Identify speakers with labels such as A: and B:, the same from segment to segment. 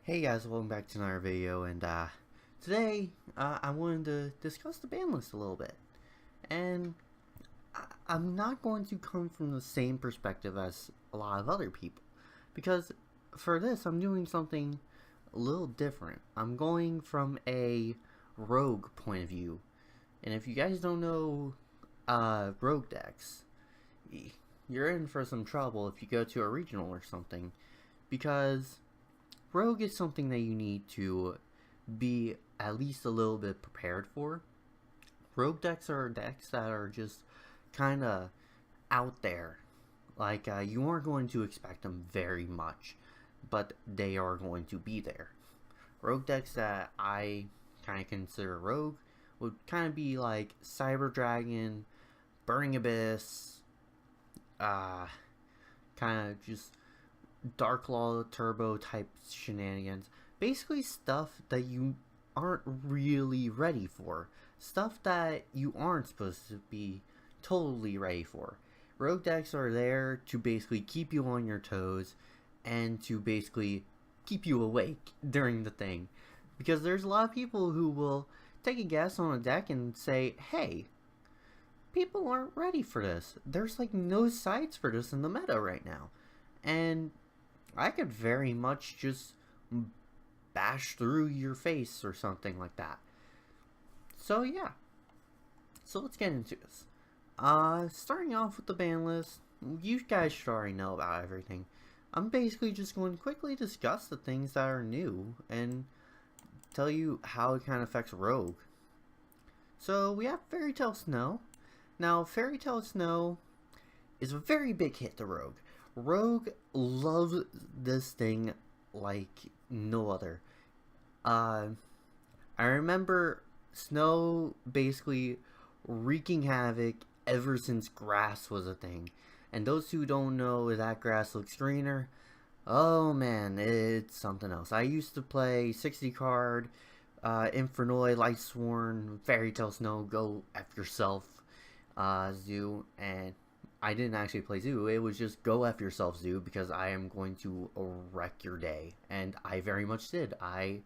A: Hey guys, welcome back to another video, and today I wanted to discuss the ban list a little bit. And I'm not going to come from the same perspective as a lot of other people, because for this I'm doing something a little different. I'm going from a rogue point of view. And if you guys don't know rogue decks, you're in for some trouble if you go to a regional or something, because rogue is something that you need to be at least a little bit prepared for. Rogue decks are decks that are just kind of out there. Like, you aren't going to expect them very much, but they are going to be there. Rogue decks that I kind of consider rogue would kind of be like Cyber Dragon, Burning Abyss, kind of just Dark Law Turbo type shenanigans. Basically stuff that you aren't really ready for. Stuff that you aren't supposed to be totally ready for. Rogue decks are there to basically keep you on your toes and to basically keep you awake during the thing. Because there's a lot of people who will take a guess on a deck and say, hey, people aren't ready for this. There's like no sides for this in the meta right now. And I could very much just bash through your face or something like that. So yeah. So let's get into this. Starting off with the ban list, you guys should already know about everything. I'm basically just going to quickly discuss the things that are new and tell you how it kind of affects Rogue. So we have Fairy Tale Snow. Now, Fairy Tale Snow is a very big hit to Rogue. Rogue loves this thing like no other. I remember Snow basically wreaking havoc ever since grass was a thing. And those who don't know that grass looks greener, oh man, it's something else. I used to play 60 card, Infernoi, Lightsworn, Fairy Tale Snow, go F yourself, Zoo, and I didn't actually play Zoo. It was just go F yourself, Zoo, because I am going to wreck your day. And I very much did. I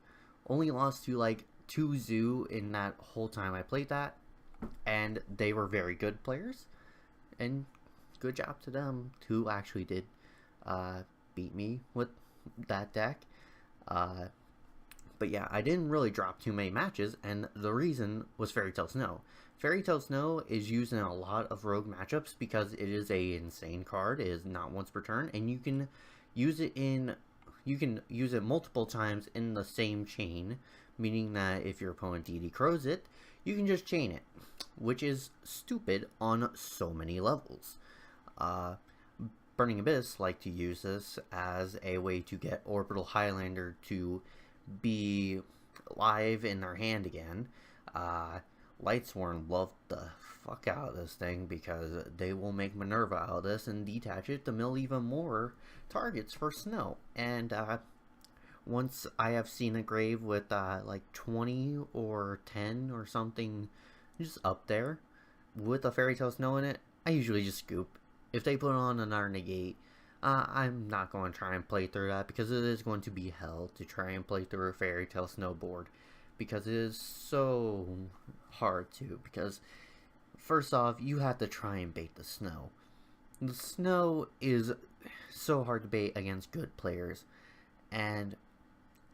A: only lost to like 2 Zoo in that whole time I played that. And they were very good players. And good job to them who actually did beat me with that deck. But yeah, I didn't really drop too many matches, and the reason was Fairy Tale Snow. Fairy Tale Snow is used in a lot of rogue matchups because it is a insane card. It is not once per turn, and you can use it multiple times in the same chain, meaning that if your opponent DD Crows it, you can just chain it, which is stupid on so many levels. Burning Abyss like to use this as a way to get Orbital Highlander to be live in their hand again. Lightsworn love the fuck out of this thing because they will make Minerva out of this and detach it to mill even more targets for Snow. And once I have seen a grave with like 20 or 10 or something just up there with a Fairy Tale Snow in it, I usually just scoop. If they put on another negate, I'm not going to try and play through that because it is going to be hell to try and play through a Fairy Tale Snowboard because it is so hard to. Because first off, you have to try and bait the Snow. The Snow is so hard to bait against good players, and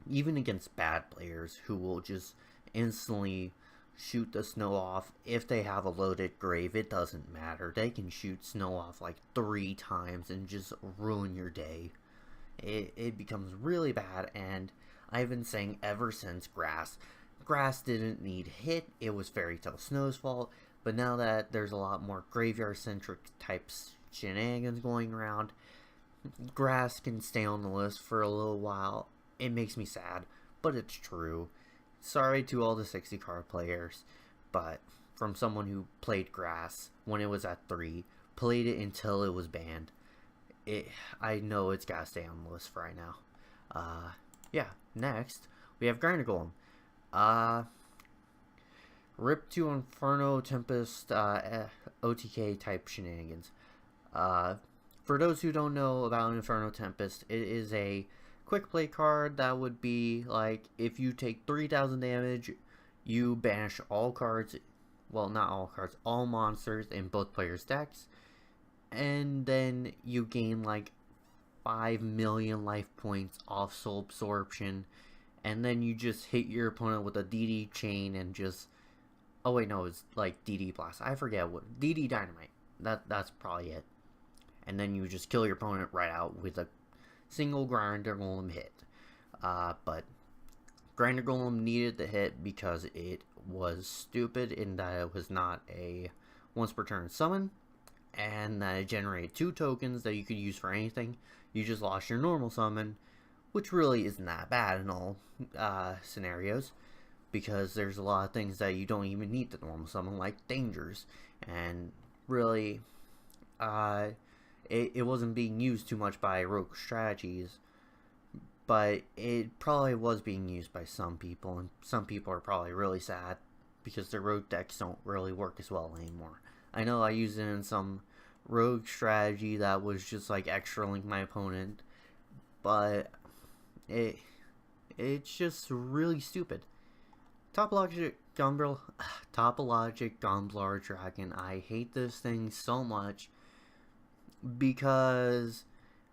A: even against bad players who will just instantly shoot the Snow off. If they have a loaded grave, it doesn't matter. They can shoot Snow off like 3 times and just ruin your day. It becomes really bad, and I've been saying ever since Grass didn't need hit. It was Fairy Tale Snow's fault. But now that there's a lot more graveyard-centric types shenanigans going around, Grass can stay on the list for a little while. It makes me sad, but it's true. Sorry to all the 60 card players, but from someone who played Grass when it was at 3, played it until it was banned, I know it's gotta stay on the list for right now. Yeah, next, we have Grinder Golem. Rip to Inferno Tempest, OTK type shenanigans. For those who don't know about Inferno Tempest, it is a quick play card that would be like if you take 3,000 damage, you banish all cards, well, not all cards, all monsters in both players' decks, and then you gain like 5 million life points off soul absorption, and then you just hit your opponent with a DD chain and just, oh wait, no, it's like DD blast, I forget what, DD dynamite, that's probably it, and then you just kill your opponent right out with a single grinder golem hit. But grinder golem needed the hit because it was stupid in that it was not a once per turn summon, and that it generated 2 tokens that you could use for anything. You just lost your normal summon, which really isn't that bad in all scenarios, because there's a lot of things that you don't even need the normal summon, like dangers, and really it wasn't being used too much by rogue strategies, but it probably was being used by some people, and some people are probably really sad because their rogue decks don't really work as well anymore. I know I used it in some rogue strategy that was just like extra link my opponent, but it's just really stupid. Topologic Gumblar Dragon, I hate this thing so much because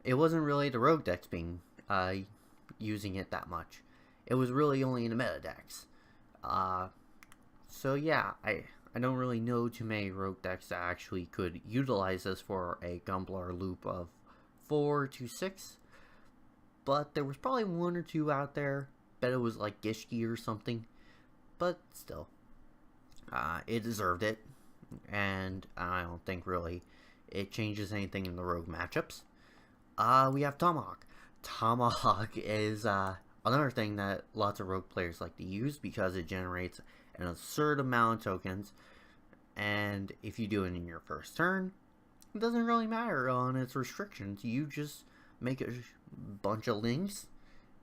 A: it wasn't really the rogue decks being using it that much. It was really only in the meta decks. So yeah, I don't really know too many rogue decks that actually could utilize this for a Gumblar loop of 4 to 6. But there was probably 1 or 2 out there. Bet it was like Gishki or something. But still, it deserved it. And I don't think really it changes anything in the rogue matchups. We have Tomahawk. Tomahawk is another thing that lots of rogue players like to use because it generates an absurd amount of tokens, and if you do it in your first turn, it doesn't really matter on its restrictions. You just make a bunch of links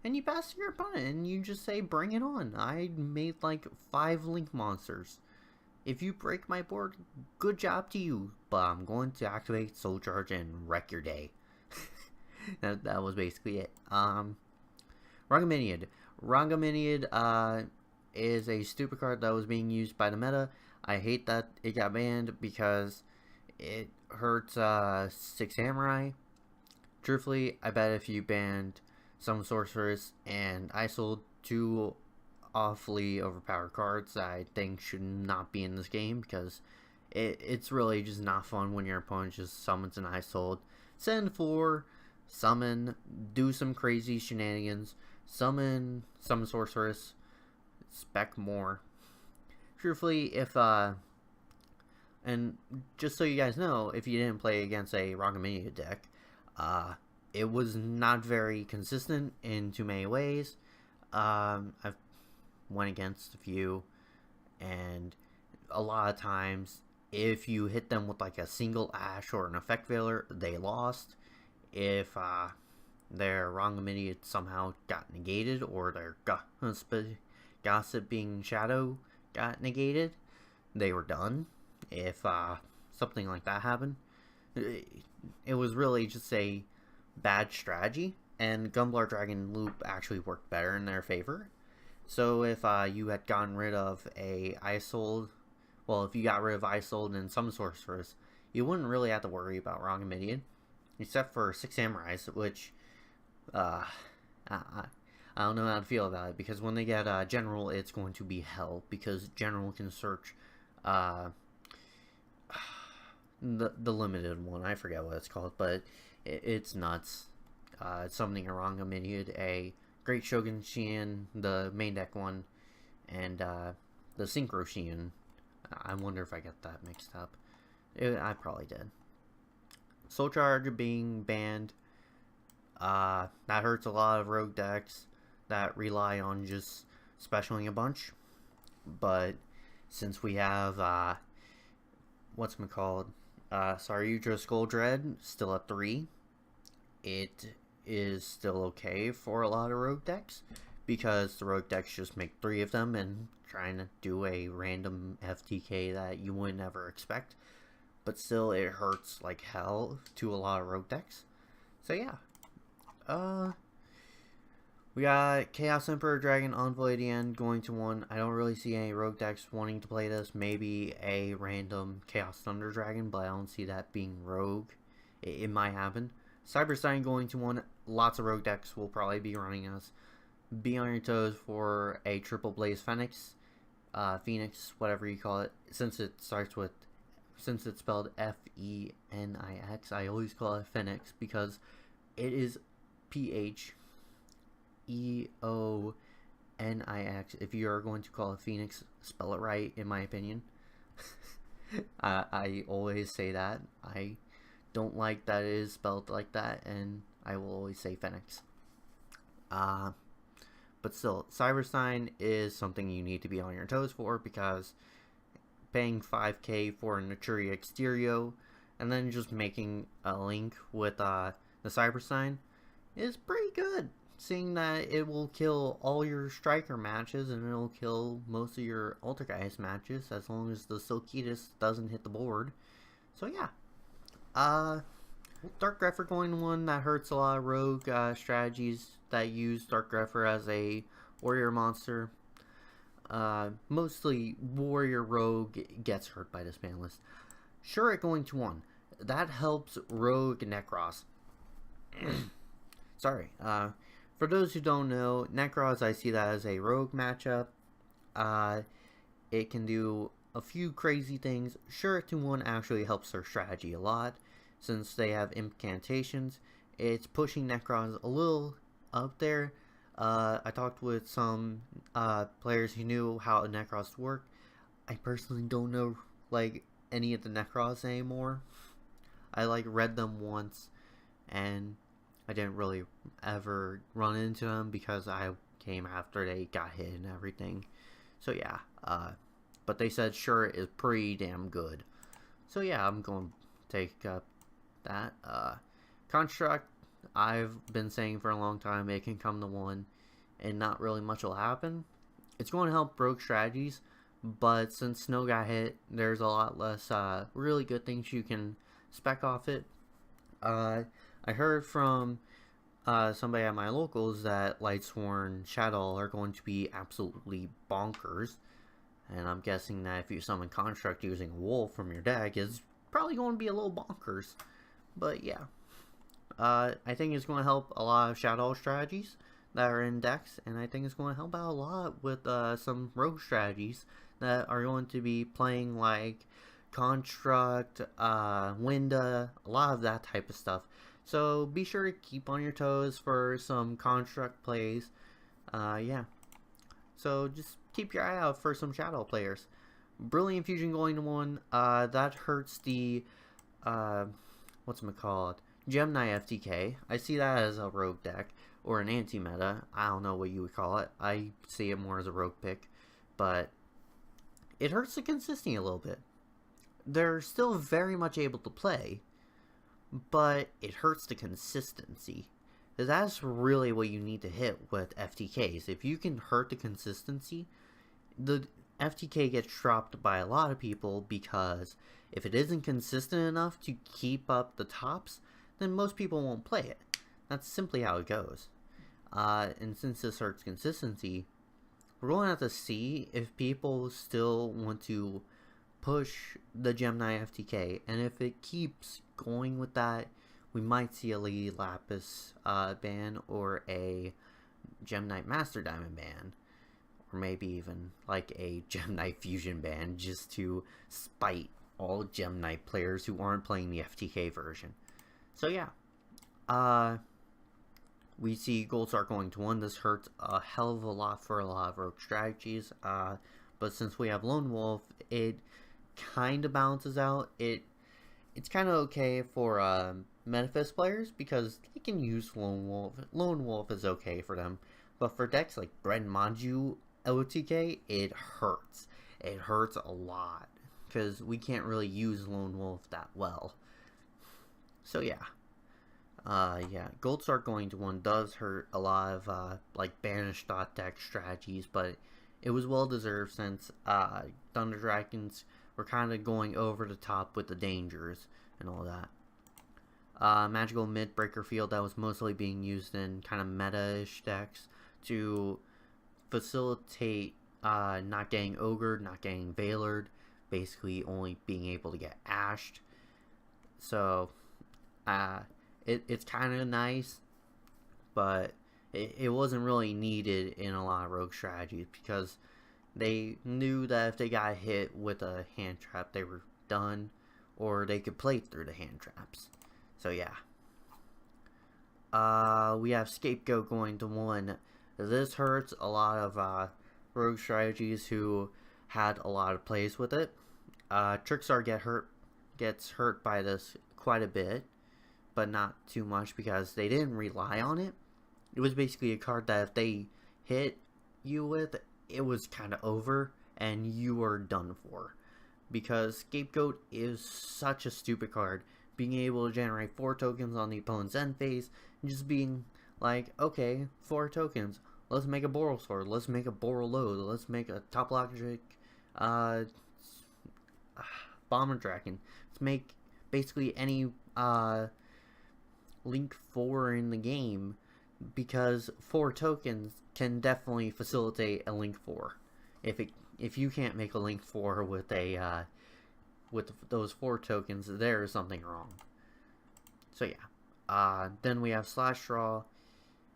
A: and you pass to your opponent and you just say, bring it on. I made like 5 link monsters. If you break my board, good job to you, but I'm going to activate Soul Charge and wreck your day. that was basically it. Rangaminiad. Rangaminiad is a stupid card that was being used by the meta. I hate that it got banned because it hurts 6 Samurai. Truthfully, I bet if you banned some Sorceress and ISO'd 2 awfully overpowered cards that I think should not be in this game, because it's really just not fun when your opponent just summons an ISO'd. Send 4, summon, do some crazy shenanigans, summon Sorceress, spec more. Truthfully, if and just so you guys know, if you didn't play against a Rangaminiad deck, it was not very consistent in too many ways. I've went against a few, and a lot of times, if you hit them with like a single Ash or an Effect Veiler, they lost. If their Rangaminiad somehow got negated, or their Gossiping Shadow got negated, they were done. If something like that happened, it was really just a bad strategy, and Gumblar Dragon Loop actually worked better in their favor. So if you had gotten rid of a Isold, well, if you got rid of Isold and some Sorceress, you wouldn't really have to worry about Rangaminiad, except for 6 Samurais, which I don't know how to feel about it, because when they get General, it's going to be hell, because General can search the limited one. I forget what it's called, but it's nuts. It's summoning a Rangaminiad, a Great Shogun Shian, the main deck one, and the Synchro Shian. I wonder if I got that mixed up. I probably did. Soul Charge being banned, that hurts a lot of rogue decks that rely on just specialing a bunch. But since we have whatchamacallit, Saryuja Skull Dread still at 3, it is still okay for a lot of rogue decks, because the rogue decks just make 3 of them and trying to do a random FTK that you would never expect, but still it hurts like hell to a lot of rogue decks. So yeah, We got Chaos Emperor Dragon Envoy at the end going to 1. I don't really see any rogue decks wanting to play this. Maybe a random Chaos Thunder Dragon, but I don't see that being rogue. It might happen. Cyberstein going to 1. Lots of rogue decks will probably be running us. Be on your toes for a Triple Blaze Phoenix. Phoenix, whatever you call it. Since it's spelled F-E-N-I-X, I always call it Phoenix because it is P-H-E-O-N-I-X. If you are going to call it Phoenix, spell it right, in my opinion. I always say that. I don't like that it is spelled like that, and I will always say Phoenix. But still, Cyberstein is something you need to be on your toes for, because paying 5k for a Naturia Exterio and then just making a link with the Cyberstein is pretty good, seeing that it will kill all your striker matches and it'll kill most of your Altergeist matches as long as the Silkitas doesn't hit the board. So yeah. Dark Grepher going to 1, that hurts a lot of rogue strategies that use Dark Grepher as a warrior monster. Mostly warrior rogue gets hurt by this ban list. Sure, going to 1, that helps rogue Necros. Sorry. For those who don't know, Necros, I see that as a rogue matchup. It can do a few crazy things. Sure, to 1 actually helps their strategy a lot, since they have incantations. It's pushing Necrons a little up there. I talked with some players who knew how Necros work. I personally don't know like any of the Necros anymore. I like read them once, and I didn't really ever run into them because I came after they got hit and everything. So yeah, but they said sure is pretty damn good. So yeah, I'm going to take up that. Construct, I've been saying for a long time, it can come to 1 and not really much will happen. It's going to help rogue strategies, but since Snow got hit, there's a lot less really good things you can spec off it. I heard from somebody at my locals that Lightsworn Shadow are going to be absolutely bonkers, and I'm guessing that if you summon Construct using a wolf from your deck, it's probably going to be a little bonkers. But yeah, I think it's going to help a lot of Shadow strategies that are in decks, and I think it's going to help out a lot with some rogue strategies that are going to be playing like Construct, Winda, a lot of that type of stuff. So be sure to keep on your toes for some Construct plays. Yeah. So just keep your eye out for some Shadow players. Brilliant Fusion going to 1, that hurts the, whatchamacallit, Gemini FTK. I see that as a rogue deck, or an anti-meta. I don't know what you would call it. I see it more as a rogue pick, but it hurts the consistency a little bit. They're still very much able to play, but it hurts the consistency. That's really what you need to hit with FTKs. If you can hurt the consistency, the FTK gets dropped by a lot of people, because if it isn't consistent enough to keep up the tops, then most people won't play it. That's simply how it goes. And since this hurts consistency, we're going to have to see if people still want to push the Gemini FTK, and if it keeps going with that, we might see a Lady Lapis ban, or a Gemini Master Diamond ban, or maybe even like a Gemini Fusion ban, just to spite all Gemini players who aren't playing the FTK version. So yeah, we see Gold Star going to 1. This hurts a hell of a lot for a lot of rogue strategies, but since we have Lone Wolf, it kind of balances out. It's kind of okay for Metaphys players, because they can use Lone Wolf. Lone Wolf is okay for them, but for decks like Bren Maju OTK, it hurts. It hurts a lot, because we can't really use Lone Wolf that well. So yeah. Yeah, Gold Star going to 1 does hurt a lot of, like, banished thought deck strategies, but it was well deserved, since, Thunder Dragons were kind of going over the top with the dangers and all that. Magical Mid-Breaker Field, that was mostly being used in kind of meta-ish decks, to facilitate not getting ogred, not getting veilered, basically only being able to get ashed. So it's kind of nice, but it wasn't really needed in a lot of rogue strategies because they knew that if they got hit with a hand trap, they were done, or they could play through the hand traps. So yeah. We have Scapegoat going to 1. This hurts a lot of rogue strategies who had a lot of plays with it. Trickstar gets hurt by this quite a bit, but not too much because they didn't rely on it. It was basically a card that if they hit you with, it was kind of over and you were done for. Because Scapegoat is such a stupid card. Being able to generate 4 tokens on the opponent's end phase, and just being like, okay, 4 tokens. Let's make a Boral Sword. Let's make a Boral Load. Let's make a Top Logic Bomber Dragon. Let's make basically any Link 4 in the game, because 4 tokens can definitely facilitate a Link 4. If you can't make a Link 4 with a with those 4 tokens, there is something wrong. So yeah. Then we have Slash Draw.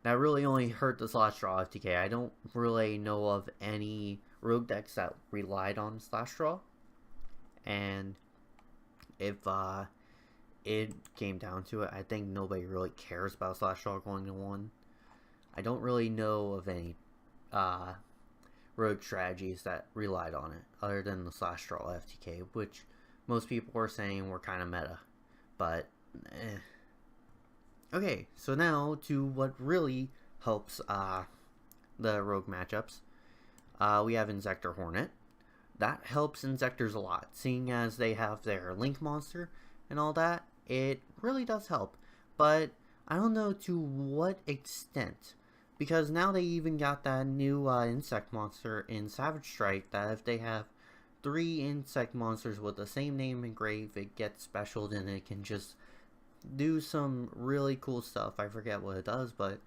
A: That really only hurt the Slash Draw FTK. I don't really know of any rogue decks that relied on Slash Draw. And if it came down to it, I think nobody really cares about Slash Draw going to 1. I don't really know of any rogue strategies that relied on it, other than the Slash Draw FTK, which most people are saying were kind of meta. But, Okay, so now to what really helps the rogue matchups. We have Insector Hornet. That helps Insectors a lot, seeing as they have their Link monster and all that. It really does help, but I don't know to what extent, because now they even got that new insect monster in Savage Strike that if they have 3 insect monsters with the same name engraved, it gets specialed and it can just do some really cool stuff. I forget what it does, but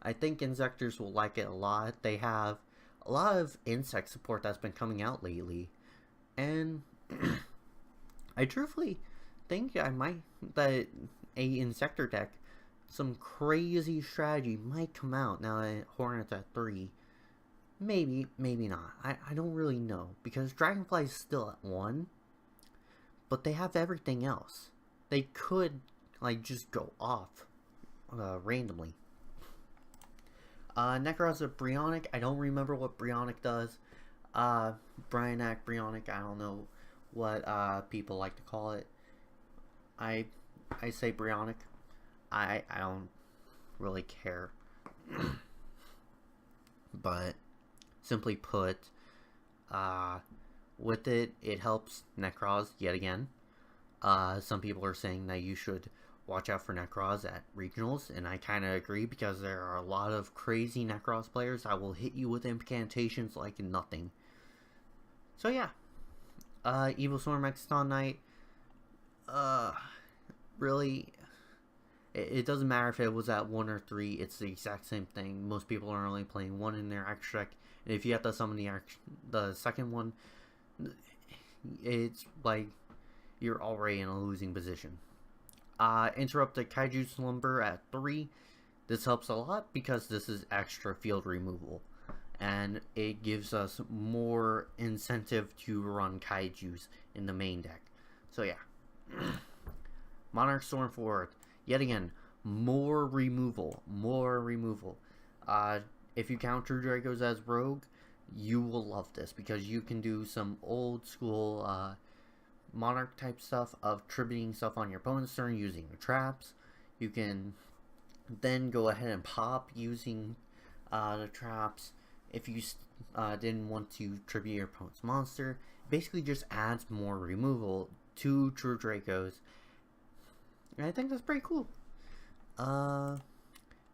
A: I think Insectors will like it a lot. They have a lot of insect support that's been coming out lately, and I truthfully think that a Insector deck, some crazy strategy might come out now that Hornet's at 3. Maybe, maybe not. I don't really know, because Dragonfly is still at 1, but they have everything else. They could like just go off randomly. Necros of Brionac. I don't remember what Brionac does. Brionac, Brionac, I don't know what people like to call it. I say Brionac. I don't really care. But simply put, with it, it helps Necros yet again. Some people are saying that you should watch out for Necros at regionals, and I kind of agree, because there are a lot of crazy Necros players that will hit you with incantations like nothing. So yeah, Evil Storm Exton Knight, really, it doesn't matter if it was at 1 or 3, it's the exact same thing. Most people are only playing 1 in their action deck, and if you have to summon the second one, it's like you're already in a losing position. Interrupted Kaiju Slumber at 3. This helps a lot because this is extra field removal, and it gives us more incentive to run Kaijus in the main deck. So yeah. Monarch Stormforward, yet again, more removal. If you count True Dracos as rogue, you will love this, because you can do some old school Monarch type stuff of tributing stuff on your opponent's turn using the traps. You can then go ahead and pop using the traps if you didn't want to tribute your opponent's monster. It basically just adds more removal to True Dracos, and I think that's pretty cool.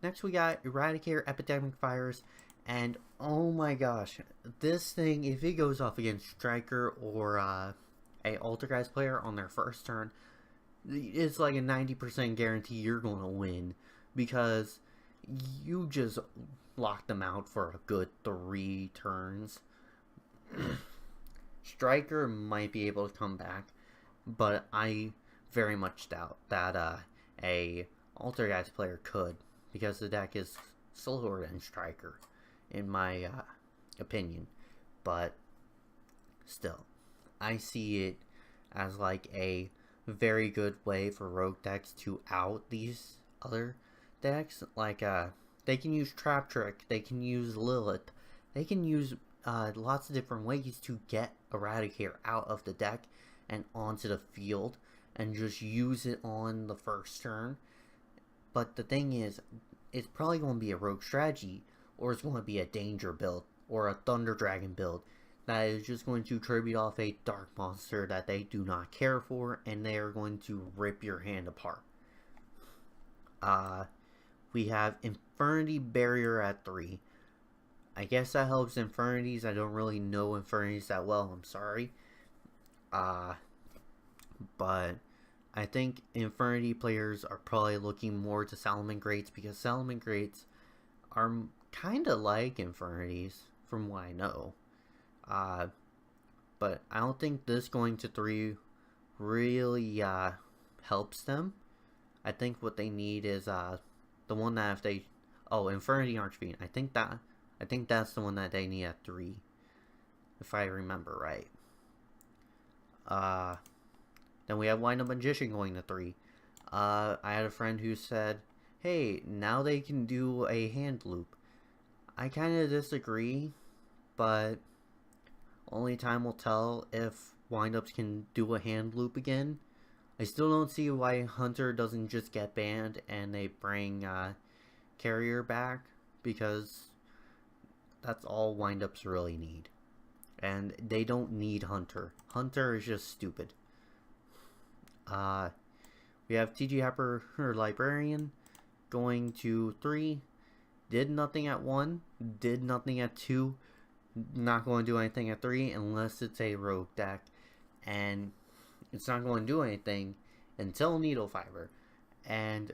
A: Next we got Eradicator Epidemic Virus, and oh my gosh, this thing, if it goes off against Striker or a Altergeist player on their first turn, it's like a 90% guarantee you're going to win, because you just lock them out for a good 3 turns. Striker might be able to come back, but I very much doubt that a Altergeist player could, because the deck is slower than Striker, in my opinion. But still, I see it as like a very good way for rogue decks to out these other decks. Like they can use Trap Trick, they can use Lilith, they can use lots of different ways to get Eradicator out of the deck and onto the field and just use it on the first turn. But the thing is, it's probably going to be a rogue strategy, or it's going to be a danger build or a Thunder Dragon build that is just going to tribute off a dark monster that they do not care for, and they are going to rip your hand apart. We have Infernity Barrier at 3. I guess that helps Infernities. I don't really know Infernities that well, I'm sorry. But I think Infernity players are probably looking more to Salamangreats, because Salamangreats are kind of like Infernities, from what I know. But I don't think this going to 3 really helps them. I think what they need is the one that if they... Oh, Infernity Archfiend. I think that's the one that they need at 3, if I remember right. Then we have Wind Up Magician going to 3. I had a friend who said, hey, now they can do a hand loop. I kind of disagree, but only time will tell if Wind-Ups can do a hand loop again. I still don't see why Hunter doesn't just get banned and they bring Carrier back, because that's all Wind-Ups really need. And they don't need Hunter. Hunter is just stupid. We have TG Hyper Librarian going to 3. Did nothing at 1. Did nothing at 2. Not going to do anything at 3 unless it's a rogue deck. And it's not going to do anything until Needle Fiber. And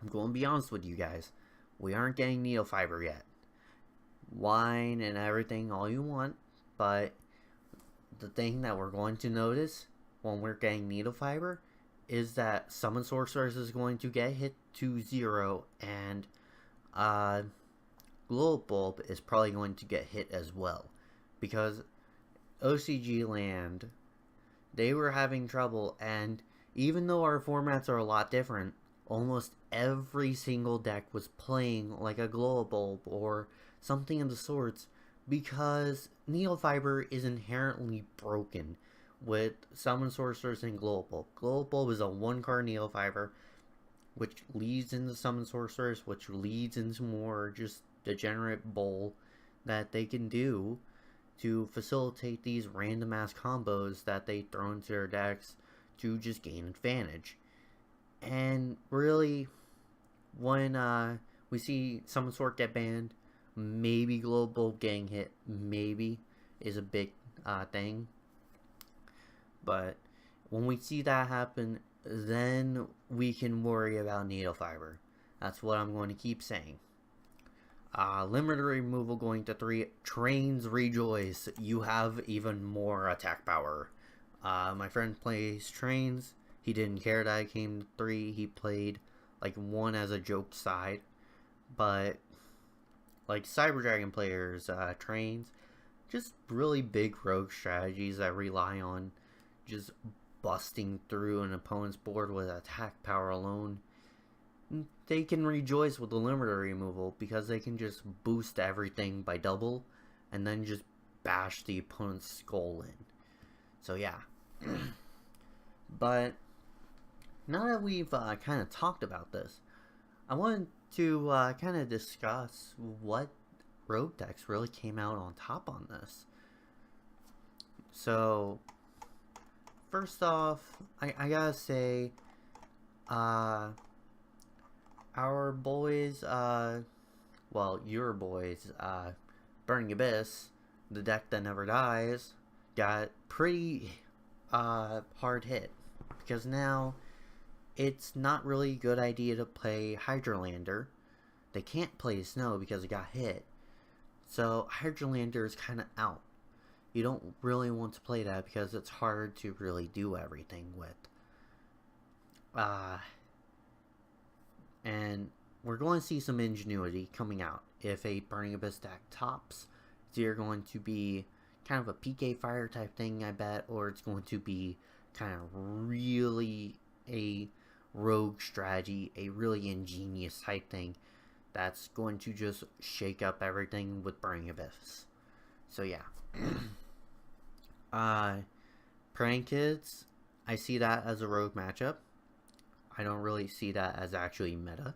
A: I'm going to be honest with you guys. We aren't getting Needle Fiber yet. Wine and everything all you want. But the thing that we're going to notice when we're getting Needle Fiber is that Summon Sorceress is going to get hit to 0, and Glow Bulb is probably going to get hit as well, because OCG Land, they were having trouble, and even though our formats are a lot different, almost every single deck was playing like a Glow Bulb or something of the sorts, because Needle Fiber is inherently broken with Summon Sorceress and Glow Bulb. Glow Bulb is a 1-card Needle Fiber, which leads into Summon Sorceress, which leads into more just degenerate bowl that they can do to facilitate these random ass combos that they throw into their decks to just gain advantage. And really, when we see Summon Sword get banned, maybe Glow Bulb getting hit, maybe, is a big thing. But when we see that happen, then we can worry about Needle Fiber. That's what I'm going to keep saying. Limiter removal going to 3. Trains rejoice. You have even more attack power. My friend plays Trains. He didn't care that I came to 3. He played like 1 as a joke side. But like Cyber Dragon players, Trains, just really big rogue strategies that rely on just busting through an opponent's board with attack power alone. They can rejoice with the limiter removal because they can just boost everything by double and then just bash the opponent's skull in. So yeah. But now that we've kind of talked about this, I wanted to kind of discuss what rogue decks really came out on top on this. So first off, I gotta say, our boys, well, your boys, Burning Abyss, the deck that never dies, got pretty hard hit, because now it's not really a good idea to play Hydralander, they can't play snow because it got hit. So Hydrolander is kind of out. You don't really want to play that because it's hard to really do everything with. And we're going to see some ingenuity coming out. If a Burning Abyss deck tops, it's either going to be kind of a PK Fire type thing, I bet, or it's going to be kind of really a rogue strategy, a really ingenious type thing that's going to just shake up everything with Burning Abyss. So yeah. Praying Kids, I see that as a rogue matchup. I don't really see that as actually meta.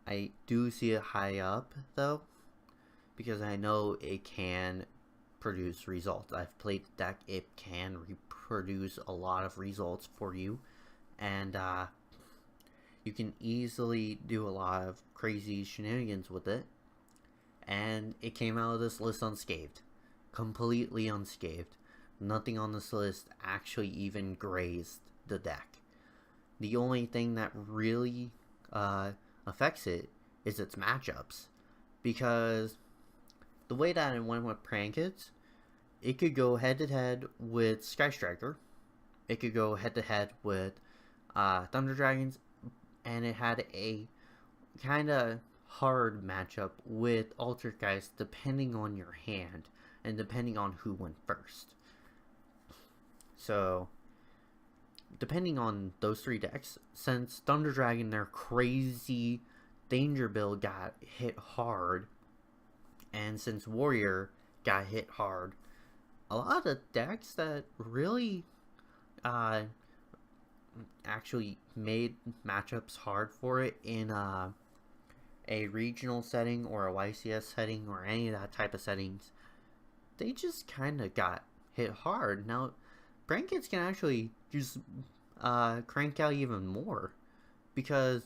A: I do see it high up, though, because I know it can produce results. I've played the deck, it can reproduce a lot of results for you, and you can easily do a lot of crazy shenanigans with it, and it came out of this list unscathed. Completely unscathed. Nothing on this list actually even grazed the deck. The only thing that really affects it is its matchups, because the way that it went with Praying Kids, it could go head to head with Sky Striker, it could go head to head with Thunder Dragons, and it had a kind of hard matchup with Altergeist depending on your hand and depending on who went first. So depending on those three decks, since Thunder Dragon, their crazy danger build, got hit hard, and since Warrior got hit hard, a lot of the decks that really actually made matchups hard for it in a regional setting or a YCS setting or any of that type of settings, they just kind of got hit hard. Now, Praying Kids can actually just crank out even more, because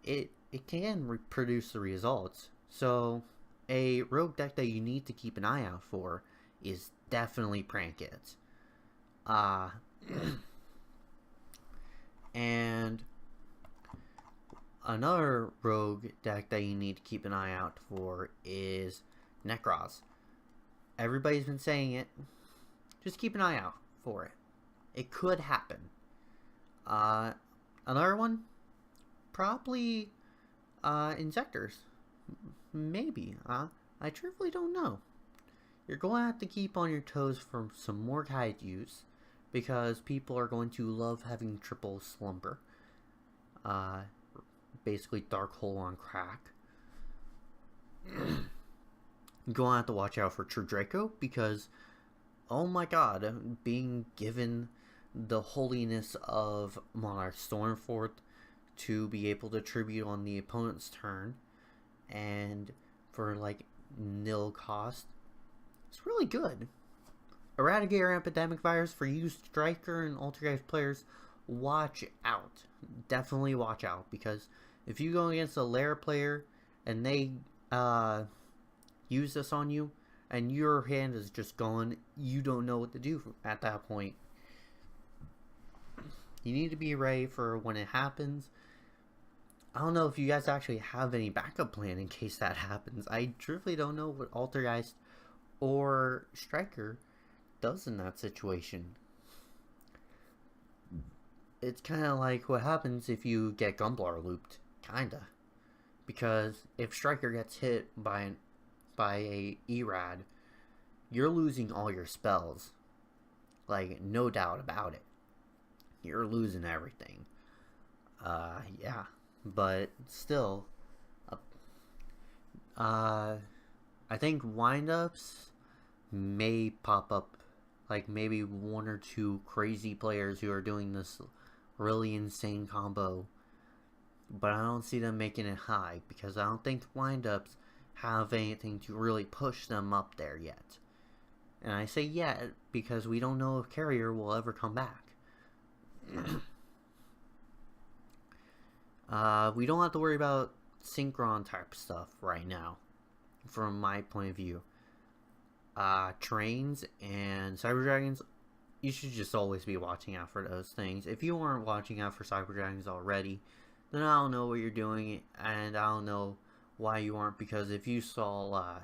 A: it can produce the results. So a rogue deck that you need to keep an eye out for is definitely Praying Kids. And another rogue deck that you need to keep an eye out for is Necros. Everybody's been saying it. Just keep an eye out for it. It could happen. Another one? Probably Insectors. Maybe. I truthfully don't know. You're going to have to keep on your toes for some more Kaijus, because people are going to love having triple Slumber. Basically Dark Hole on crack. You're going to have to watch out for True Draco, because oh my god, being given the holiness of Monarch Stormfort to be able to tribute on the opponent's turn, and for like nil cost, it's really good. Eradicator Epidemic Virus, for you Striker and Altergeist players, watch out. Definitely watch out, because if you go against a Lair player and they use this on you, and your hand is just gone, you don't know what to do at that point. You need to be ready for when it happens. I don't know if you guys actually have any backup plan in case that happens. I truthfully don't know what Altergeist or Striker does in that situation. It's kind of like what happens if you get Gumblar looped, kinda. Because if Striker gets hit by a Erad, you're losing all your spells. Like, no doubt about it. You're losing everything. Yeah. But still, I think windups may pop up. Like, maybe one or two crazy players who are doing this really insane combo. But I don't see them making it high, because I don't think windups have anything to really push them up there yet. And I say yet because we don't know if Carrier will ever come back. We don't have to worry about Synchron type stuff right now, from my point of view. Trains and Cyber Dragons, you should just always be watching out for those things. If you weren't watching out for Cyber Dragons already, then I don't know what you're doing, and I don't know why you aren't. Because if you saw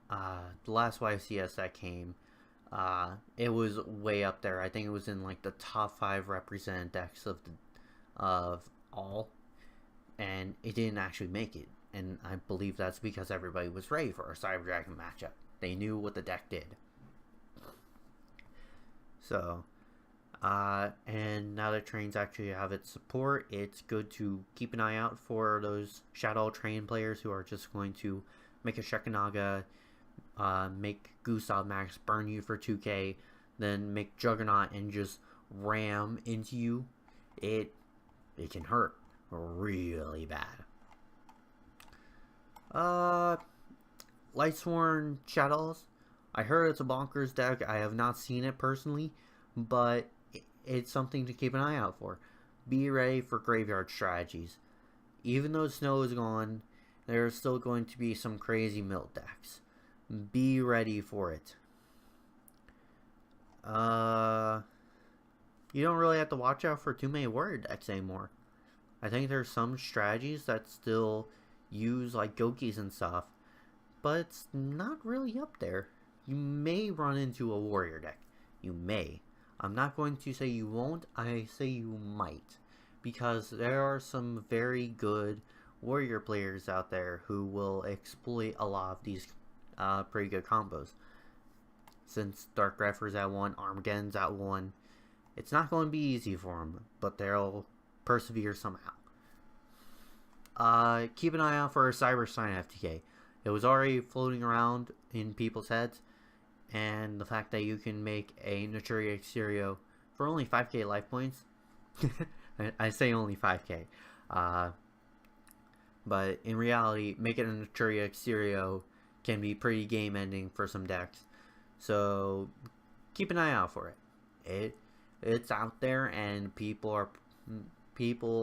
A: the last YCS that came, it was way up there. I think it was in like the top 5 represented decks of all, and it didn't actually make it. And I believe that's because everybody was ready for a Cyber Dragon matchup. They knew what the deck did. So, and now that trains actually have its support, it's good to keep an eye out for those Shadow Train players who are just going to make a Shekinaga, make Gustav Max burn you for 2k, then make Juggernaut and just ram into you. It can hurt really bad. Lightsworn Shadows. I heard it's a bonkers deck. I have not seen it personally, but it's something to keep an eye out for. Be ready for graveyard strategies. Even though snow is gone, there's still going to be some crazy mill decks. Be ready for it. You don't really have to watch out for too many warrior decks anymore. I think there's some strategies that still use like Gokis and stuff, but it's not really up there. You may run into a warrior deck. You may. I'm not going to say you won't, I say you might. Because there are some very good warrior players out there who will exploit a lot of these pretty good combos. Since Dark Grepher's at 1, Armageddon's at 1, it's not going to be easy for them, but they'll persevere somehow. Keep an eye out for a Cyber Sign FTK. It was already floating around in people's heads, and the fact that you can make a Naturia Exterio for only 5k life points. I say only 5k. But in reality, making a Naturia Exterio can be pretty game ending for some decks. So keep an eye out for it. It's out there, and people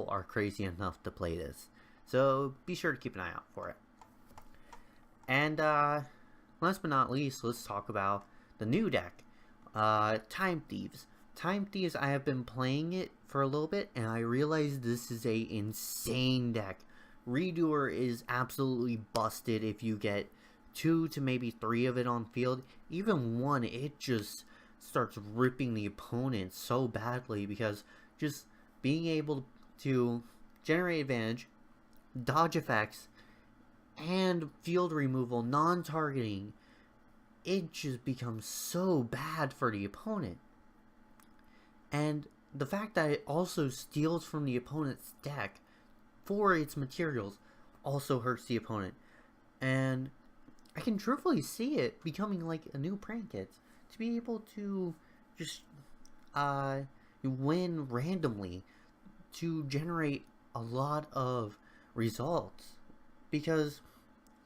A: are crazy enough to play this. So be sure to keep an eye out for it. And last but not least, let's talk about the new deck, Time Thieves. Time Thieves, I have been playing it for a little bit, and I realized this is a insane deck. Redoer is absolutely busted if you get 2 to maybe 3 of it on field. Even 1, it just starts ripping the opponent so badly, because just being able to generate advantage, dodge effects, and field removal, non-targeting, it just becomes so bad for the opponent. And the fact that it also steals from the opponent's deck for its materials also hurts the opponent. And I can truthfully see it becoming like a new prank hit, to be able to just win randomly, to generate a lot of results. Because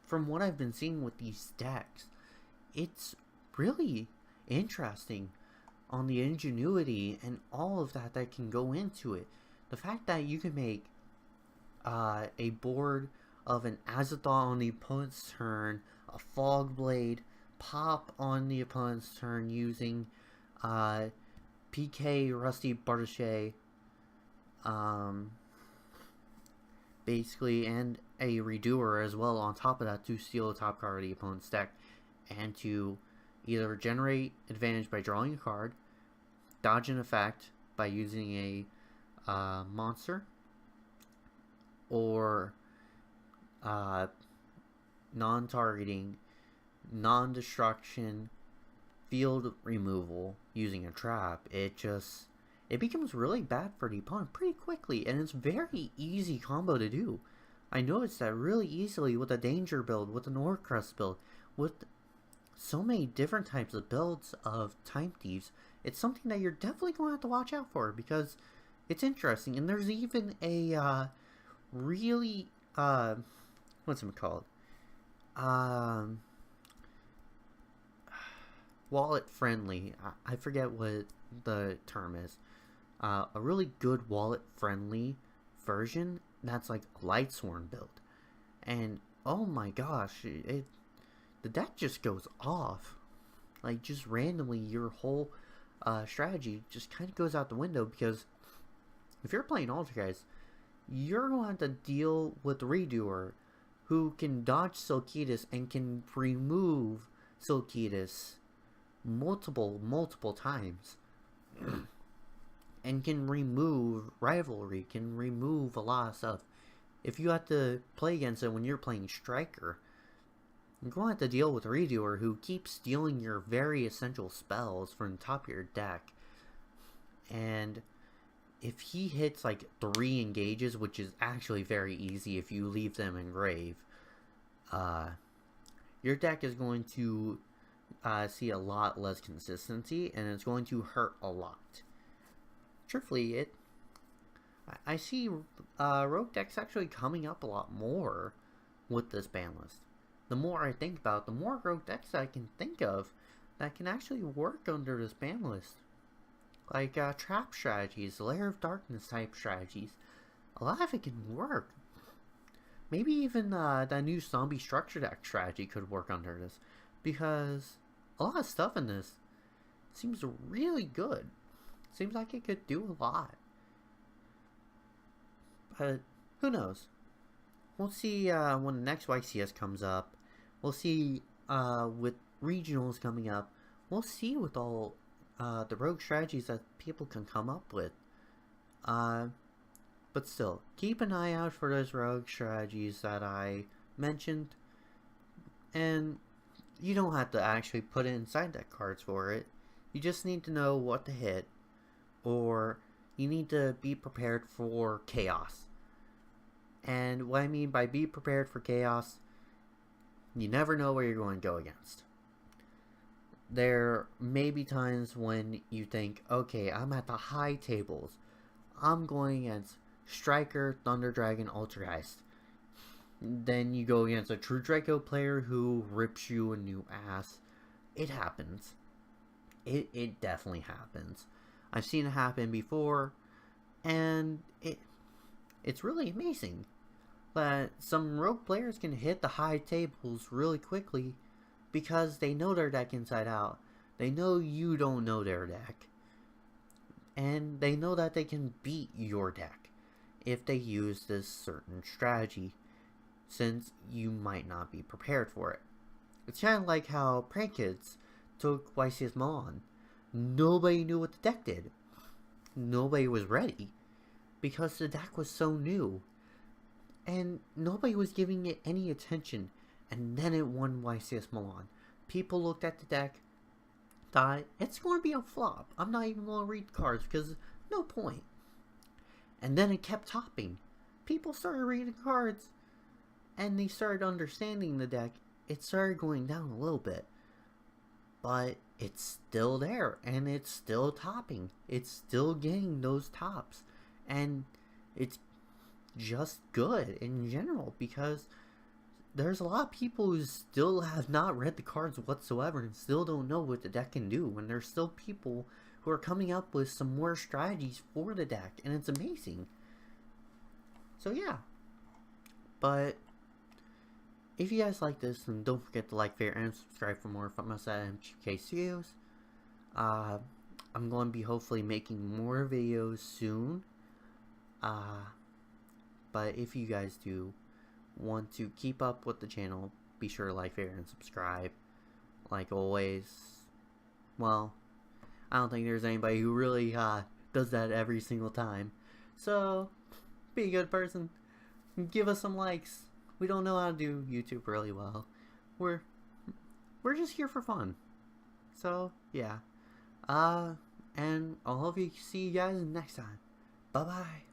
A: from what I've been seeing with these decks, it's really interesting on the ingenuity and all of that can go into it. The fact that you can make a board of an Azathoth on the opponent's turn, a Fog Blade, pop on the opponent's turn using PK Rusty Bartochet, basically, and a Redoer as well on top of that to steal the top card of the opponent's deck, and to either generate advantage by drawing a card, dodge an effect by using a monster, or non-targeting, non-destruction, field removal using a trap. It becomes really bad for the opponent pretty quickly, and it's very easy combo to do. I noticed that really easily with a Danger build, with an Orcrest build, with so many different types of builds of Time Thieves. It's something that you're definitely going to have to watch out for, because it's interesting. And there's even a really what's it called? Wallet friendly. I forget what the term is. A really good wallet friendly version that's like a Lightsworn build. And oh my gosh, the deck just goes off. Like, just randomly, your whole strategy just kind of goes out the window, because if you're playing Altergeist, you're going to have to deal with Redoer, who can dodge Silkitas and can remove Silkitas multiple times. And can remove Rivalry, can remove a lot of stuff. If you have to play against it when you're playing Striker, you're going to have to deal with Redoer, who keeps stealing your very essential spells from the top of your deck. And if he hits like 3 engages, which is actually very easy if you leave them in grave, your deck is going to see a lot less consistency, and it's going to hurt a lot. Truthfully, I see rogue decks actually coming up a lot more with this ban list. The more I think about it, the more rogue decks I can think of that can actually work under this ban list. Like trap strategies, Lair of Darkness type strategies. A lot of it can work. Maybe even that new zombie structure deck strategy could work under this. Because a lot of stuff in this seems really good. Seems like it could do a lot. But who knows? We'll see when the next YCS comes up. We'll see with regionals coming up. We'll see with all the rogue strategies that people can come up with. But still, keep an eye out for those rogue strategies that I mentioned. And you don't have to actually put in side deck cards for it. You just need to know what to hit. Or you need to be prepared for chaos. And what I mean by be prepared for chaos, you never know where you're going to go against. There may be times when you think, okay, I'm at the high tables. I'm going against Striker, Thunder Dragon, Altergeist. Then you go against a True Draco player who rips you a new ass. It happens. It definitely happens. I've seen it happen before, and it's really amazing that some rogue players can hit the high tables really quickly because they know their deck inside out. They know you don't know their deck. And they know that they can beat your deck if they use this certain strategy, since you might not be prepared for it. It's kind of like how Prank Kids took YCS Milan. Nobody knew what the deck did. Nobody was ready because the deck was so new. And nobody was giving it any attention. And then it won YCS Milan. People looked at the deck, thought, it's going to be a flop. I'm not even going to read cards because no point. And then it kept topping. People started reading cards. And they started understanding the deck. It started going down a little bit. But it's still there. And it's still topping. It's still getting those tops. And it's just good in general, because there's a lot of people who still have not read the cards whatsoever and still don't know what the deck can do, and there's still people who are coming up with some more strategies for the deck, and it's amazing. So yeah, but if you guys like this, then don't forget to like, favorite, and subscribe for more from us at MGK Studios. I'm going to be hopefully making more videos soon. But if you guys do want to keep up with the channel, be sure to like, favorite, and subscribe. Like always. Well, I don't think there's anybody who really does that every single time. So, be a good person. Give us some likes. We don't know how to do YouTube really well. We're just here for fun. So, yeah. And I'll hope you see you guys next time. Bye-bye.